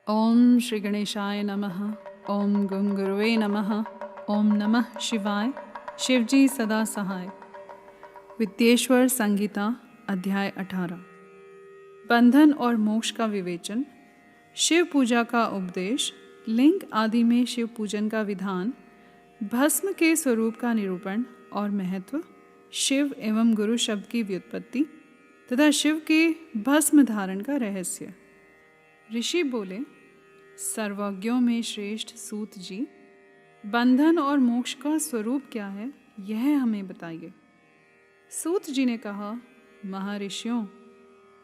ओम श्री गणेशाय नमः। ओम गं गुरुवे नमः। ओम नमः शिवाय। शिवजी सदा सहाय। विद्येश्वर संगीता अध्याय 18। बंधन और मोक्ष का विवेचन, शिव पूजा का उपदेश, लिंग आदि में शिव पूजन का विधान, भस्म के स्वरूप का निरूपण और महत्व, शिव एवं गुरु शब्द की व्युत्पत्ति तथा शिव के भस्म धारण का रहस्य। ऋषि बोले, सर्वज्ञों में श्रेष्ठ सूत जी, बंधन और मोक्ष का स्वरूप क्या है यह हमें बताइए। सूत जी ने कहा, महर्षियों,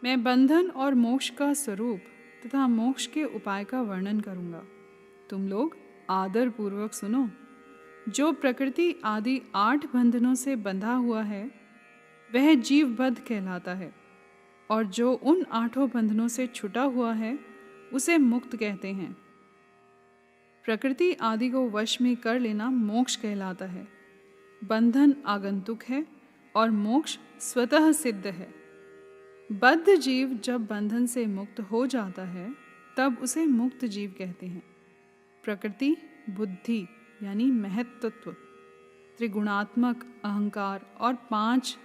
मैं बंधन और मोक्ष का स्वरूप तथा मोक्ष के उपाय का वर्णन करूंगा। तुम लोग आदर पूर्वक सुनो। जो प्रकृति आदि 8 बंधनों से बंधा हुआ है वह जीवबद्ध कहलाता है, और जो उन 8 बंधनों से छुटा हुआ है उसे मुक्त कहते हैं। प्रकृति आदि को वश में कर लेना मोक्ष कहलाता है। बंधन आगंतुक है और मोक्ष स्वतः सिद्ध है। बद्ध जीव जब बंधन से मुक्त हो जाता है तब उसे मुक्त जीव कहते हैं। प्रकृति, बुद्धि यानी महत्त्व, त्रिगुणात्मक अहंकार और 5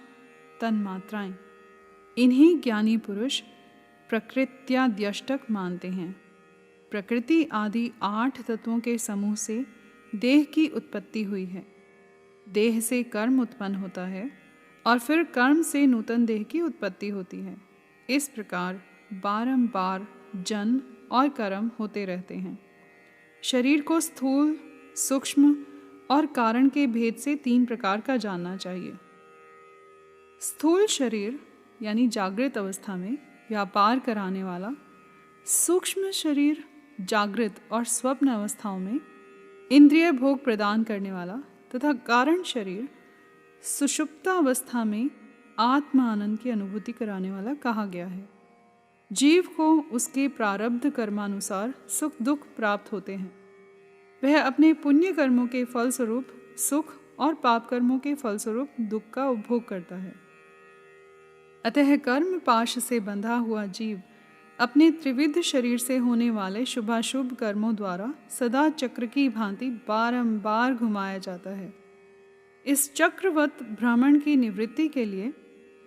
तन्मात्राएं, इन्हीं ज्ञानी पुरुष प्रकृत्याद्यष्टक मानते हैं। प्रकृति आदि 8 तत्वों के समूह से देह की उत्पत्ति हुई है। देह से कर्म उत्पन्न होता है और फिर कर्म से नूतन देह की उत्पत्ति होती है। इस प्रकार बारंबार जन्म और कर्म होते रहते हैं। शरीर को स्थूल, सूक्ष्म और कारण के भेद से 3 प्रकार का जानना चाहिए। स्थूल शरीर यानी जागृत अवस्था में व्यापार कराने वाला, सूक्ष्म शरीर जागृत और स्वप्न अवस्थाओं में इंद्रिय भोग प्रदान करने वाला तथा कारण शरीर सुषुप्त अवस्था में आत्म आनंद की अनुभूति कराने वाला कहा गया है। जीव को उसके प्रारब्ध कर्मानुसार सुख दुख प्राप्त होते हैं। वह अपने पुण्य कर्मों के फलस्वरूप सुख और पाप कर्मों के फलस्वरूप दुख का उपभोग करता है। अतः कर्म पाश से बंधा हुआ जीव अपने त्रिविध शरीर से होने वाले शुभाशुभ कर्मों द्वारा सदा चक्र की भांति बारंबार घुमाया जाता है। इस चक्रवत भ्रमण की निवृत्ति के लिए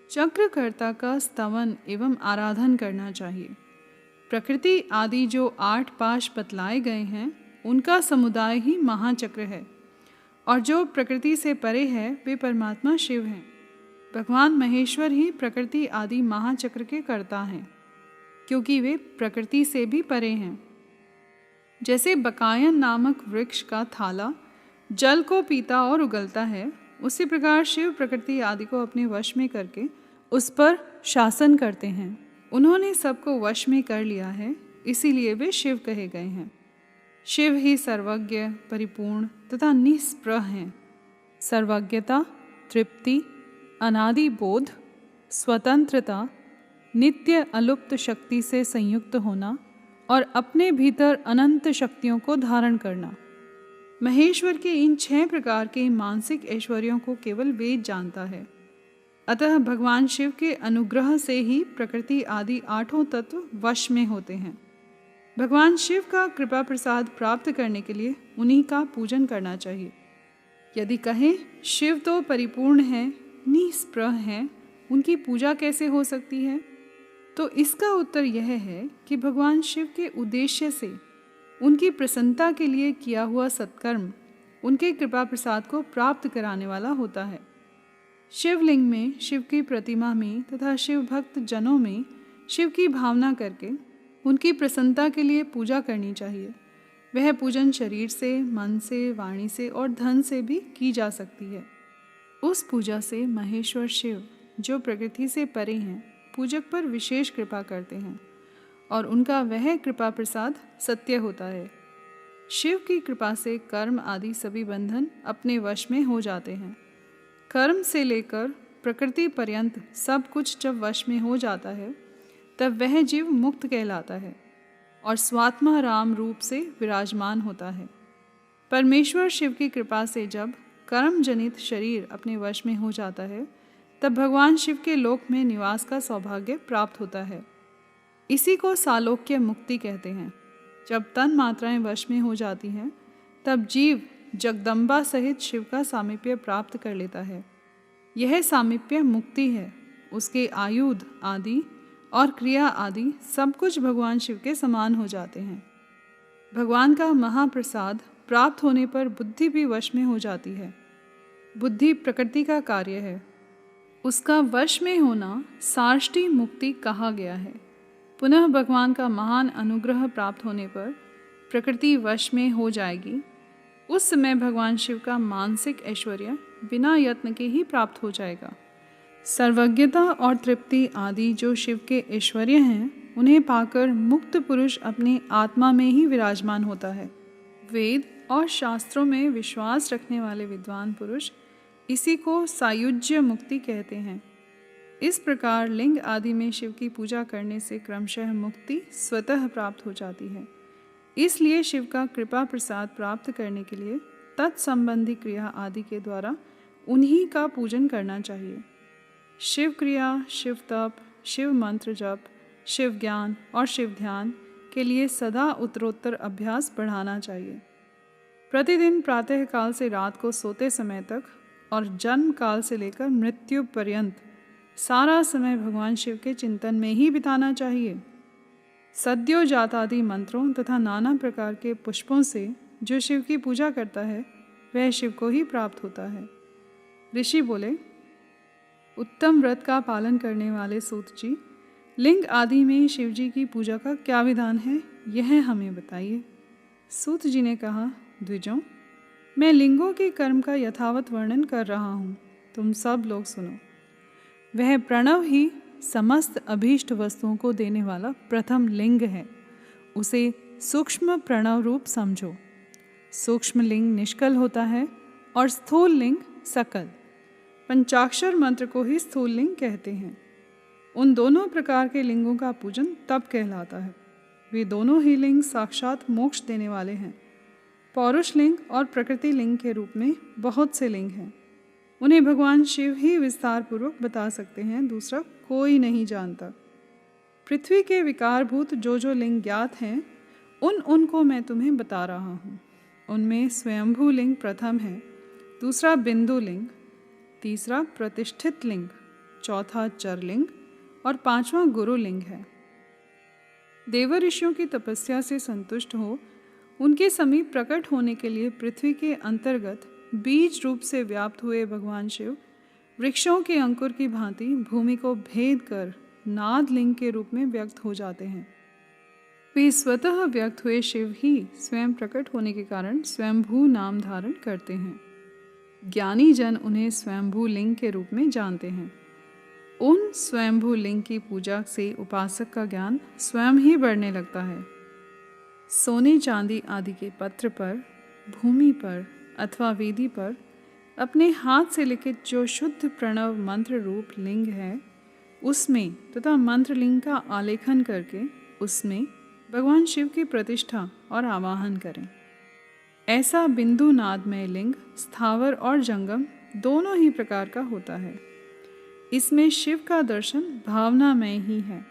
चक्रकर्ता का स्तवन एवं आराधन करना चाहिए। प्रकृति आदि जो 8 पाश बतलाए गए हैं उनका समुदाय ही महाचक्र है, और जो प्रकृति से परे है वे परमात्मा शिव हैं। भगवान महेश्वर ही प्रकृति आदि महाचक्र के कर्ता हैं, क्योंकि वे प्रकृति से भी परे हैं। जैसे बकायन नामक वृक्ष का थाला जल को पीता और उगलता है, उसी प्रकार शिव प्रकृति आदि को अपने वश में करके उस पर शासन करते हैं। उन्होंने सबको वश में कर लिया है, इसीलिए वे शिव कहे गए हैं। शिव ही सर्वज्ञ, परिपूर्ण तथा निष्प्रह हैं। सर्वज्ञता, तृप्ति, अनादि बोध, स्वतंत्रता, नित्य अलुप्त शक्ति से संयुक्त होना और अपने भीतर अनंत शक्तियों को धारण करना। महेश्वर के इन 6 प्रकार के मानसिक ऐश्वर्यों को केवल वेद जानता है। अतः भगवान शिव के अनुग्रह से ही प्रकृति आदि 8 तत्व वश में होते हैं। भगवान शिव का कृपा प्रसाद प्राप्त करने के लिए उन्हीं का पूजन करना चाहिए। यदि कहें शिव तो परिपूर्ण है, निष्प्रह हैं, उनकी पूजा कैसे हो सकती है, तो इसका उत्तर यह है कि भगवान शिव के उद्देश्य से उनकी प्रसन्नता के लिए किया हुआ सत्कर्म उनके कृपा प्रसाद को प्राप्त कराने वाला होता है। शिवलिंग में, शिव की प्रतिमा में तथा शिव भक्त जनों में शिव की भावना करके उनकी प्रसन्नता के लिए पूजा करनी चाहिए। वह पूजन शरीर से, मन से, वाणी से और धन से भी की जा सकती है। उस पूजा से महेश्वर शिव, जो प्रकृति से परे हैं, पूजक पर विशेष कृपा करते हैं और उनका वह कृपा प्रसाद सत्य होता है। शिव की कृपा से कर्म आदि सभी बंधन अपने वश में हो जाते हैं। कर्म से लेकर प्रकृति पर्यंत सब कुछ जब वश में हो जाता है तब वह जीव मुक्त कहलाता है और स्वात्मा राम रूप से विराजमान होता है। परमेश्वर शिव की कृपा से जब कर्म जनित शरीर अपने वश में हो जाता है तब भगवान शिव के लोक में निवास का सौभाग्य प्राप्त होता है। इसी को सालोक्य मुक्ति कहते हैं। जब तन मात्राएं वश में हो जाती हैं, तब जीव जगदम्बा सहित शिव का सामीप्य प्राप्त कर लेता है। यह सामीप्य मुक्ति है। उसके आयुध आदि और क्रिया आदि सब कुछ भगवान शिव के समान हो जाते हैं। भगवान का महाप्रसाद प्राप्त होने पर बुद्धि भी वश में हो जाती है। बुद्धि प्रकृति का कार्य है। उसका वश में होना साष्टी मुक्ति कहा गया है। पुनः भगवान का महान अनुग्रह प्राप्त होने पर प्रकृति वश में हो जाएगी। उस समय भगवान शिव का मानसिक ऐश्वर्य बिना यत्न के ही प्राप्त हो जाएगा। सर्वज्ञता और तृप्ति आदि जो शिव के ऐश्वर्य हैं, उन्हें पाकर मुक्त पुरुष अपने आत्मा में ही विराजमान होता है। वेद और शास्त्रों में विश्वास रखने वाले विद्वान पुरुष इसी को सायुज्य मुक्ति कहते हैं। इस प्रकार लिंग आदि में शिव की पूजा करने से क्रमशः मुक्ति स्वतः प्राप्त हो जाती है। इसलिए शिव का कृपा प्रसाद प्राप्त करने के लिए तत्संबंधी क्रिया आदि के द्वारा उन्हीं का पूजन करना चाहिए। शिव क्रिया, शिव तप, शिव मंत्र जप, शिव ज्ञान और शिव ध्यान के लिए सदा उत्तरोत्तर अभ्यास बढ़ाना चाहिए। प्रतिदिन प्रातः काल से रात को सोते समय तक और जन्म काल से लेकर मृत्यु पर्यंत सारा समय भगवान शिव के चिंतन में ही बिताना चाहिए। सद्यो जातादि मंत्रों तथा नाना प्रकार के पुष्पों से जो शिव की पूजा करता है, वह शिव को ही प्राप्त होता है। ऋषि बोले, उत्तम व्रत का पालन करने वाले सूत जी, लिंग आदि में शिव जी की पूजा का क्या विधान है, यह हमें बताइए। सूत जी ने कहा, द्विजों, मैं लिंगों के कर्म का यथावत वर्णन कर रहा हूँ, तुम सब लोग सुनो। वह प्रणव ही समस्त अभीष्ट वस्तुओं को देने वाला प्रथम लिंग है। उसे सूक्ष्म प्रणव रूप समझो। सूक्ष्म लिंग निष्कल होता है और स्थूल लिंग सकल। पंचाक्षर मंत्र को ही स्थूल लिंग कहते हैं। उन दोनों प्रकार के लिंगों का पूजन तप कहलाता है। वे दोनों ही लिंग साक्षात मोक्ष देने वाले हैं। पौरुष लिंग और प्रकृति लिंग के रूप में बहुत से लिंग हैं। उन्हें भगवान शिव ही विस्तार पूर्वक बता सकते हैं, दूसरा कोई नहीं जानता। पृथ्वी के विकारभूत जो जो लिंग ज्ञात हैं, उनको मैं तुम्हें बता रहा हूँ। उनमें स्वयंभू लिंग प्रथम है, दूसरा बिंदु लिंग, तीसरा प्रतिष्ठित लिंग, चौथा चर लिंग और पांचवा गुरु लिंग है। देव ऋषियों की तपस्या से संतुष्ट हो उनके समीप प्रकट होने के लिए पृथ्वी के अंतर्गत बीज रूप से व्याप्त हुए भगवान शिव वृक्षों के अंकुर की भांति भूमि को भेद कर नाद लिंग के रूप में व्यक्त हो जाते हैं। वे स्वतः व्यक्त हुए शिव ही स्वयं प्रकट होने के कारण स्वयंभू नाम धारण करते हैं। ज्ञानी जन उन्हें स्वयंभू लिंग के रूप में जानते हैं। उन स्वयंभू लिंग की पूजा से उपासक का ज्ञान स्वयं ही बढ़ने लगता है। सोने चांदी आदि के पत्र पर, भूमि पर अथवा वेदी पर अपने हाथ से लिखित जो शुद्ध प्रणव मंत्र रूप लिंग है, उसमें तथा मंत्र लिंग का आलेखन करके उसमें भगवान शिव की प्रतिष्ठा और आवाहन करें। ऐसा बिंदु नादमय लिंग स्थावर और जंगम दोनों ही प्रकार का होता है। इसमें शिव का दर्शन भावनामय ही है,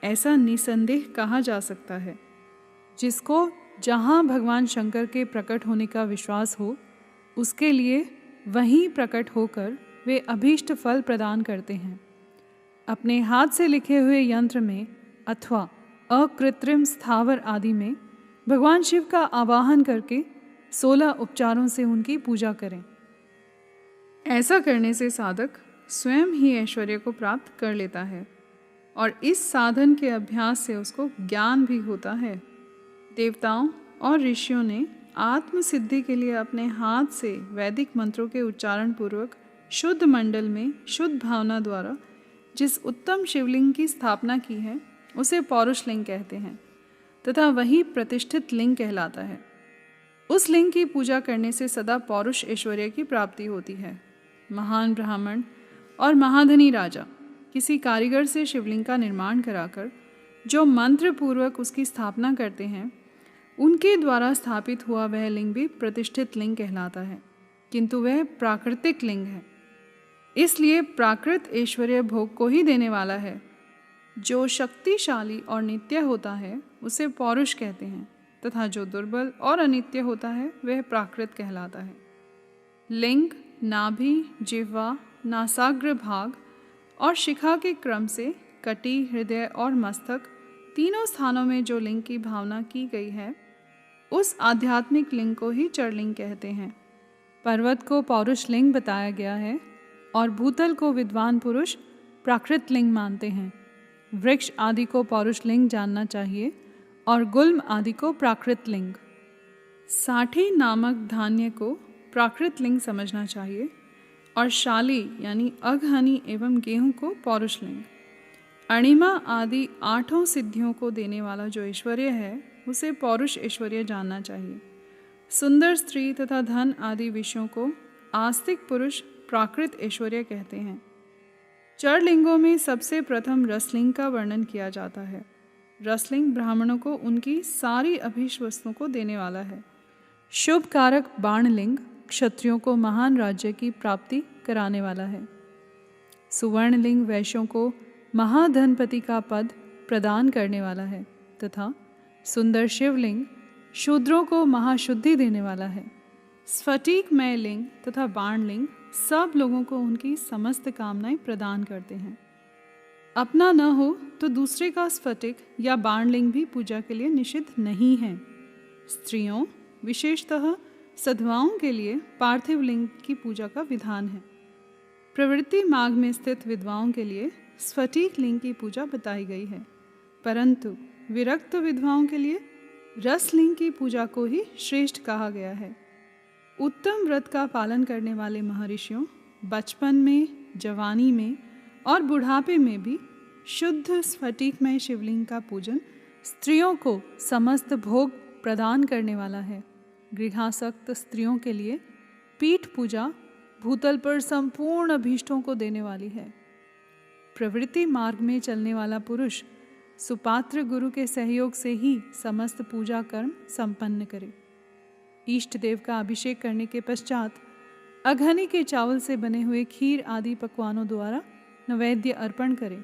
ऐसा निसंदेह कहा जा सकता है। जिसको जहाँ भगवान शंकर के प्रकट होने का विश्वास हो, उसके लिए वहीं प्रकट होकर वे अभीष्ट फल प्रदान करते हैं। अपने हाथ से लिखे हुए यंत्र में अथवा अकृत्रिम स्थावर आदि में भगवान शिव का आवाहन करके 16 उपचारों से उनकी पूजा करें। ऐसा करने से साधक स्वयं ही ऐश्वर्य को प्राप्त कर लेता है और इस साधन के अभ्यास से उसको ज्ञान भी होता है। देवताओं और ऋषियों ने आत्म सिद्धि के लिए अपने हाथ से वैदिक मंत्रों के उच्चारण पूर्वक शुद्ध मंडल में शुद्ध भावना द्वारा जिस उत्तम शिवलिंग की स्थापना की है, उसे पौरुष लिंग कहते हैं तथा वही प्रतिष्ठित लिंग कहलाता है। उस लिंग की पूजा करने से सदा पौरुष ऐश्वर्य की प्राप्ति होती है। महान ब्राह्मण और महाधनी राजा किसी कारीगर से शिवलिंग का निर्माण कराकर जो मंत्र पूर्वक उसकी स्थापना करते हैं, उनके द्वारा स्थापित हुआ वह लिंग भी प्रतिष्ठित लिंग कहलाता है, किंतु वह प्राकृतिक लिंग है, इसलिए प्राकृत ऐश्वर्य भोग को ही देने वाला है। जो शक्तिशाली और नित्य होता है उसे पौरुष कहते हैं तथा जो दुर्बल और अनित्य होता है वह प्राकृत कहलाता है। लिंग, नाभि, जिह्वा, नासाग्र भाग और शिखा के क्रम से कटी, हृदय और मस्तक तीनों स्थानों में जो लिंग की भावना की गई है उस आध्यात्मिक लिंग को ही चरलिंग कहते हैं। पर्वत को पौरुष लिंग बताया गया है और भूतल को विद्वान पुरुष प्राकृत लिंग मानते हैं। वृक्ष आदि को पौरुष लिंग जानना चाहिए और गुल्म आदि को प्राकृत लिंग। साठी नामक धान्य को प्राकृत लिंग समझना चाहिए और शाली यानी अघहनी एवं गेहूं को पौरुष लिंग। अणिमा आदि 8 सिद्धियों को देने वाला जो ऐश्वर्य है उसे पौरुष ऐश्वर्य जानना चाहिए। सुंदर स्त्री तथा धन आदि विषयों को आस्तिक पुरुष प्राकृत ऐश्वर्य कहते हैं। चरलिंगों में सबसे प्रथम रसलिंग का वर्णन किया जाता है। रसलिंग ब्राह्मणों को उनकी सारी अभीष्ट वस्तुओं को देने वाला है। शुभ कारक बाणलिंग क्षत्रियों को महान राज्य की प्राप्ति कराने वाला है। सुवर्णलिंग वैश्यों को महाधनपति का पद प्रदान करने वाला है तथा सुंदर शिवलिंग शूद्रों को महाशुद्धि देने वाला है। स्फटिकमय लिंग तथा बाणलिंग सब लोगों को उनकी समस्त कामनाएं प्रदान करते हैं। अपना न हो तो दूसरे का स्फटिक या बाणलिंग भी पूजा के लिए निषिद्ध नहीं है। स्त्रियों विशेषतः सधवाओं के लिए पार्थिव लिंग की पूजा का विधान है। प्रवृत्ति मार्ग में स्थित विधवाओं के लिए स्फटिक लिंग की पूजा बताई गई है, परंतु विरक्त विधवाओं के लिए रस लिंग की पूजा को ही श्रेष्ठ कहा गया है। उत्तम व्रत का पालन करने वाले महर्षियों बचपन में, जवानी में और बुढ़ापे में भी शुद्ध स्फटिकमय शिवलिंग का पूजन स्त्रियों को समस्त भोग प्रदान करने वाला है। गृहासक्त स्त्रियों के लिए पीठ पूजा भूतल पर संपूर्ण अभीष्टों को देने वाली है। प्रवृत्ति मार्ग में चलने वाला पुरुष सुपात्र गुरु के सहयोग से ही समस्त पूजा कर्म संपन्न करे। इष्ट देव का अभिषेक करने के पश्चात अघनी के चावल से बने हुए खीर आदि पकवानों द्वारा नैवेद्य अर्पण करे।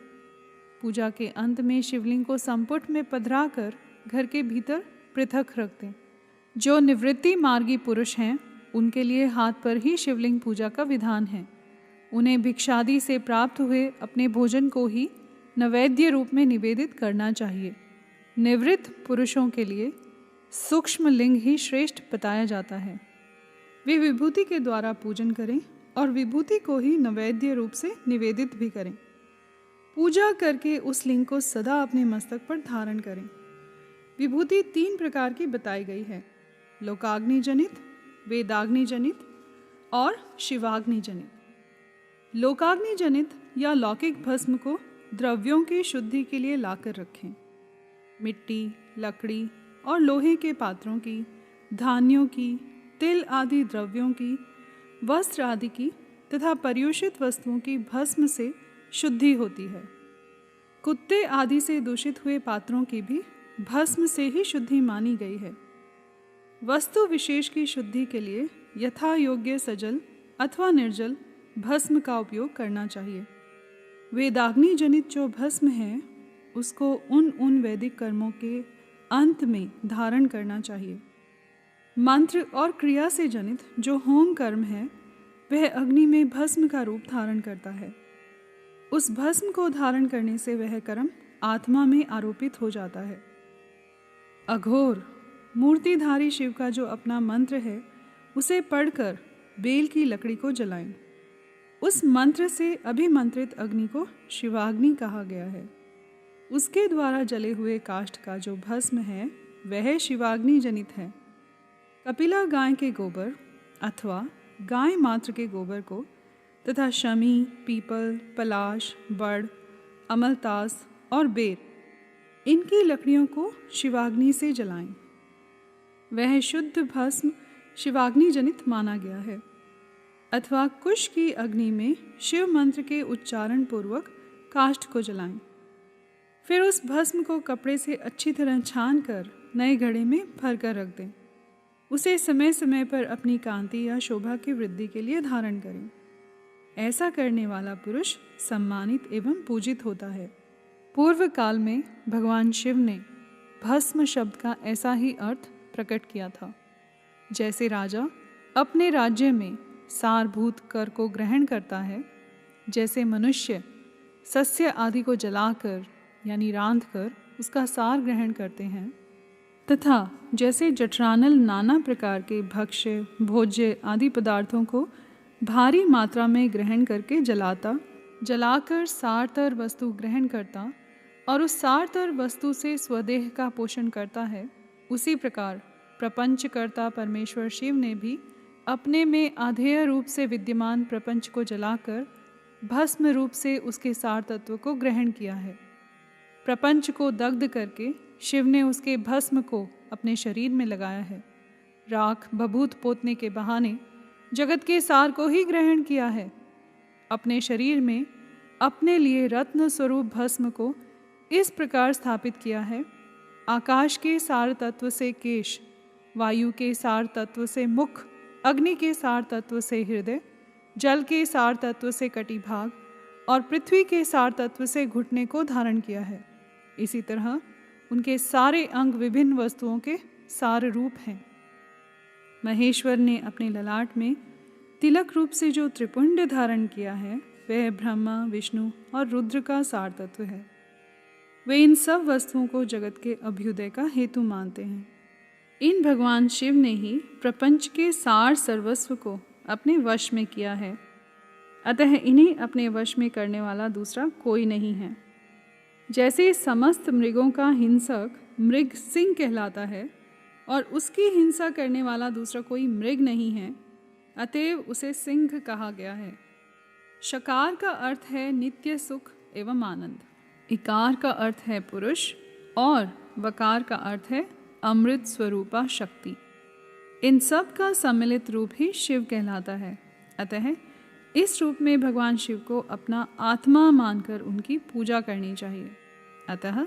पूजा के अंत में शिवलिंग को संपुट में पधरा कर घर के भीतर पृथक रख दें। जो निवृत्ति मार्गी पुरुष हैं उनके लिए हाथ पर ही शिवलिंग पूजा का विधान है। उन्हें भिक्षादि से प्राप्त हुए अपने भोजन को ही नैवेद्य रूप में निवेदित करना चाहिए। निवृत्त पुरुषों के लिए सूक्ष्म लिंग ही श्रेष्ठ बताया जाता है। वे विभूति के द्वारा पूजन करें और विभूति को ही नैवेद्य रूप से निवेदित भी करें। पूजा करके उस लिंग को सदा अपने मस्तक पर धारण करें। विभूति 3 प्रकार की बताई गई है: लोकाग्नि जनित, वेदाग्नि जनित और शिवाग्नि जनित। लोकाग्नि जनित या लौकिक भस्म को द्रव्यों की शुद्धि के लिए लाकर रखें। मिट्टी, लकड़ी और लोहे के पात्रों की, धान्यों की, तिल आदि द्रव्यों की, वस्त्र आदि की तथा पर्युषित वस्तुओं की भस्म से शुद्धि होती है। कुत्ते आदि से दूषित हुए पात्रों की भी भस्म से ही शुद्धि मानी गई है। वस्तु विशेष की शुद्धि के लिए यथा योग्य सजल अथवा निर्जल भस्म का उपयोग करना चाहिए। वेदाग्नि जनित जो भस्म है उसको उन वैदिक कर्मों के अंत में धारण करना चाहिए। मंत्र और क्रिया से जनित जो होम कर्म है वह अग्नि में भस्म का रूप धारण करता है। उस भस्म को धारण करने से वह कर्म आत्मा में आरोपित हो जाता है। अघोर मूर्तिधारी शिव का जो अपना मंत्र है उसे पढ़कर बेल की लकड़ी को जलाएं। उस मंत्र से अभिमंत्रित अग्नि को शिवाग्नि कहा गया है। उसके द्वारा जले हुए काष्ठ का जो भस्म है वह शिवाग्नि जनित है। कपिला गाय के गोबर अथवा गाय मात्र के गोबर को तथा शमी, पीपल, पलाश, बड़, अमलतास और बेर इनकी लकड़ियों को शिवाग्नि से जलाएं। वह शुद्ध भस्म शिवाग्नि जनित माना गया है। अथवा कुश की अग्नि में शिव मंत्र के उच्चारण पूर्वक काष्ठ को जलाएं। फिर उस भस्म को कपड़े से अच्छी तरह छान कर नए घड़े में भर कर रख दें। उसे समय समय पर अपनी कांति या शोभा की वृद्धि के लिए धारण करें। ऐसा करने वाला पुरुष सम्मानित एवं पूजित होता है। पूर्व काल में भगवान शिव ने भस्म शब्द का ऐसा ही अर्थ प्रकट किया था। जैसे राजा अपने राज्य में सारभूत कर को ग्रहण करता है, जैसे मनुष्य सस्य आदि को जलाकर यानी रांध कर उसका सार ग्रहण करते हैं, तथा जैसे जठरानल नाना प्रकार के भक्ष्य भोज्य आदि पदार्थों को भारी मात्रा में ग्रहण करके जलाकर सारतर वस्तु ग्रहण करता और उस सारतर वस्तु से स्वदेह का पोषण करता है, उसी प्रकार प्रपंचकर्ता परमेश्वर शिव ने भी अपने में आधेय रूप से विद्यमान प्रपंच को जलाकर भस्म रूप से उसके सार तत्व को ग्रहण किया है। प्रपंच को दग्ध करके शिव ने उसके भस्म को अपने शरीर में लगाया है। राख बभूत पोतने के बहाने जगत के सार को ही ग्रहण किया है। अपने शरीर में अपने लिए रत्न स्वरूप भस्म को इस प्रकार स्थापित किया है। आकाश के सार तत्व से केश, वायु के सार तत्व से मुख, अग्नि के सार तत्व से हृदय, जल के सार तत्व से कटिभाग और पृथ्वी के सार तत्व से घुटने को धारण किया है। इसी तरह उनके सारे अंग विभिन्न वस्तुओं के सार रूप हैं। महेश्वर ने अपने ललाट में तिलक रूप से जो त्रिपुंड धारण किया है, वह ब्रह्मा, विष्णु और रुद्र का सार तत्व है। वे इन सब वस्तुओं को जगत के अभ्युदय का हेतु मानते हैं। इन भगवान शिव ने ही प्रपंच के सार सर्वस्व को अपने वश में किया है, अतः इन्हें अपने वश में करने वाला दूसरा कोई नहीं है। जैसे समस्त मृगों का हिंसक मृग सिंह कहलाता है और उसकी हिंसा करने वाला दूसरा कोई मृग नहीं है, अतएव उसे सिंह कहा गया है। शकार का अर्थ है नित्य सुख एवं आनंद, इकार का अर्थ है पुरुष और वकार का अर्थ है अमृत स्वरूपा शक्ति। इन सब का सम्मिलित रूप ही शिव कहलाता है। अतः इस रूप में भगवान शिव को अपना आत्मा मानकर उनकी पूजा करनी चाहिए। अतः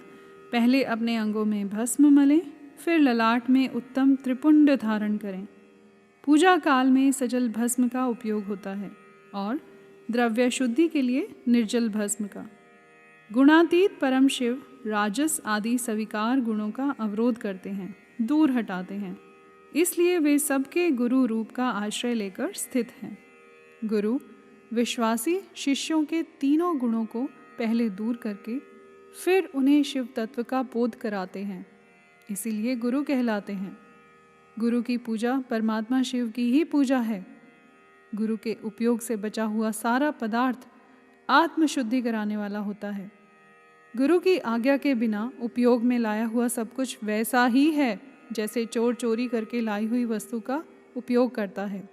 पहले अपने अंगों में भस्म मलें, फिर ललाट में उत्तम त्रिपुंड धारण करें। पूजा काल में सजल भस्म का उपयोग होता है और द्रव्य शुद्धि के लिए निर्जल भस्म का। गुणातीत परम शिव राजस आदि स्वीकार गुणों का अवरोध करते हैं, दूर हटाते हैं। इसलिए वे सबके गुरु रूप का आश्रय लेकर स्थित हैं। गुरु विश्वासी शिष्यों के तीनों गुणों को पहले दूर करके फिर उन्हें शिव तत्व का बोध कराते हैं, इसीलिए गुरु कहलाते हैं। गुरु की पूजा परमात्मा शिव की ही पूजा है। गुरु के उपयोग से बचा हुआ सारा पदार्थ आत्मशुद्धि कराने वाला होता है। गुरु की आज्ञा के बिना उपयोग में लाया हुआ सब कुछ वैसा ही है जैसे चोर चोरी करके लाई हुई वस्तु का उपयोग करता है।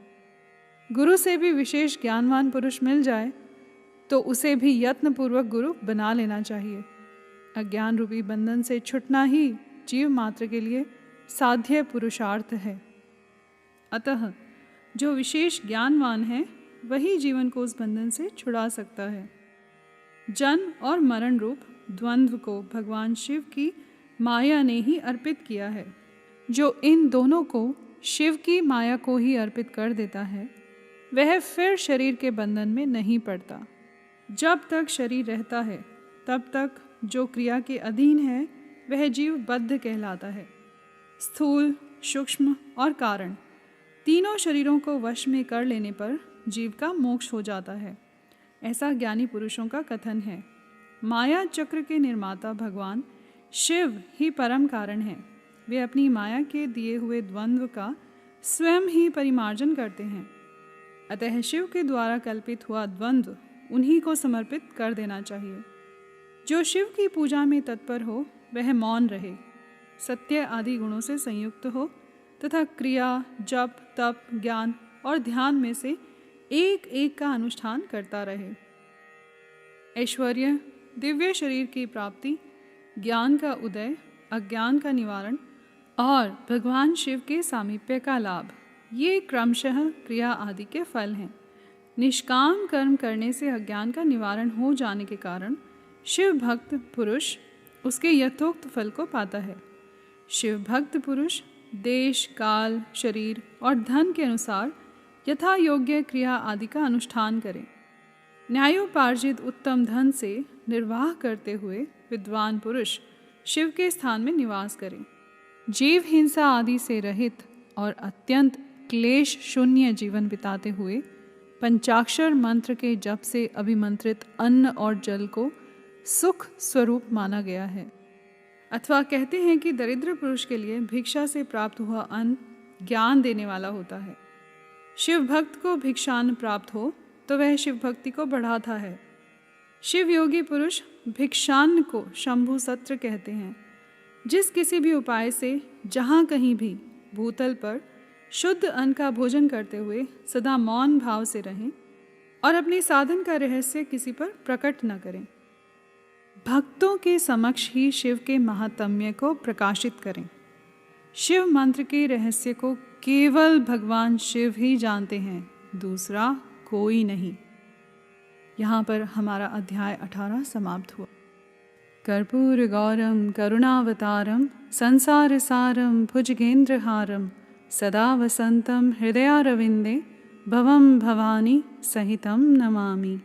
गुरु से भी विशेष ज्ञानवान पुरुष मिल जाए तो उसे भी यत्नपूर्वक गुरु बना लेना चाहिए। अज्ञान रूपी बंधन से छुटना ही जीव मात्र के लिए साध्य पुरुषार्थ है। अतः जो विशेष ज्ञानवान है वही जीवन को उस बंधन से छुड़ा सकता है। जन्म और मरण रूप द्वंद्व को भगवान शिव की माया ने ही अर्पित किया है। जो इन दोनों को शिव की माया को ही अर्पित कर देता है वह फिर शरीर के बंधन में नहीं पड़ता। जब तक शरीर रहता है तब तक जो क्रिया के अधीन है वह जीव बद्ध कहलाता है। स्थूल, सूक्ष्म और कारण तीनों शरीरों को वश में कर लेने पर जीव का मोक्ष हो जाता है, ऐसा ज्ञानी पुरुषों का कथन है। माया चक्र के निर्माता भगवान शिव ही परम कारण हैं। वे अपनी माया के दिए हुए द्वंद्व का स्वयं ही परिमार्जन करते हैं। अतः शिव के द्वारा कल्पित हुआ द्वंद्व उन्हीं को समर्पित कर देना चाहिए। जो शिव की पूजा में तत्पर हो वह मौन रहे, सत्य आदि गुणों से संयुक्त हो तथा क्रिया, जप, तप, ज्ञान और ध्यान में से एक एक का अनुष्ठान करता रहे। ऐश्वर्य, दिव्य शरीर की प्राप्ति, ज्ञान का उदय, अज्ञान का निवारण और भगवान शिव के सामीप्य का लाभ, ये क्रमशः क्रिया आदि के फल हैं। निष्काम कर्म करने से अज्ञान का निवारण हो जाने के कारण शिव भक्त पुरुष उसके यथोक्त फल को पाता है। शिव भक्त पुरुष देश, काल, शरीर और धन के अनुसार यथा योग्य क्रिया आदि का अनुष्ठान करें। न्यायोपार्जित उत्तम धन से निर्वाह करते हुए विद्वान पुरुष शिव के स्थान में निवास करें। जीव हिंसा आदि से रहित और अत्यंत क्लेश शून्य जीवन बिताते हुए पंचाक्षर मंत्र के जप से अभिमंत्रित अन्न और जल को सुख स्वरूप माना गया है। अथवा कहते हैं कि दरिद्र पुरुष के लिए भिक्षा से प्राप्त हुआ अन्न ज्ञान देने वाला होता है। शिव भक्त को भिक्षान्न प्राप्त हो तो वह शिव भक्ति को बढ़ाता है। शिव योगी पुरुष भिक्षान्न को शंभु सत्र कहते हैं। जिस किसी भी उपाय से जहाँ कहीं भी भूतल पर शुद्ध अन्न का भोजन करते हुए सदा मौन भाव से रहें और अपने साधन का रहस्य किसी पर प्रकट न करें। भक्तों के समक्ष ही शिव के महात्म्य को प्रकाशित करें। शिव मंत्र के रहस्य को केवल भगवान शिव ही जानते हैं, दूसरा कोई नहीं। यहाँ पर हमारा अध्याय 18 समाप्त हुआ। कर्पूर गौरम करुणावतारम संसार सारम भुजगेंद्रहारम सदा वसंतम हृदयारविंदे भवम भवानी सहितम नमामि।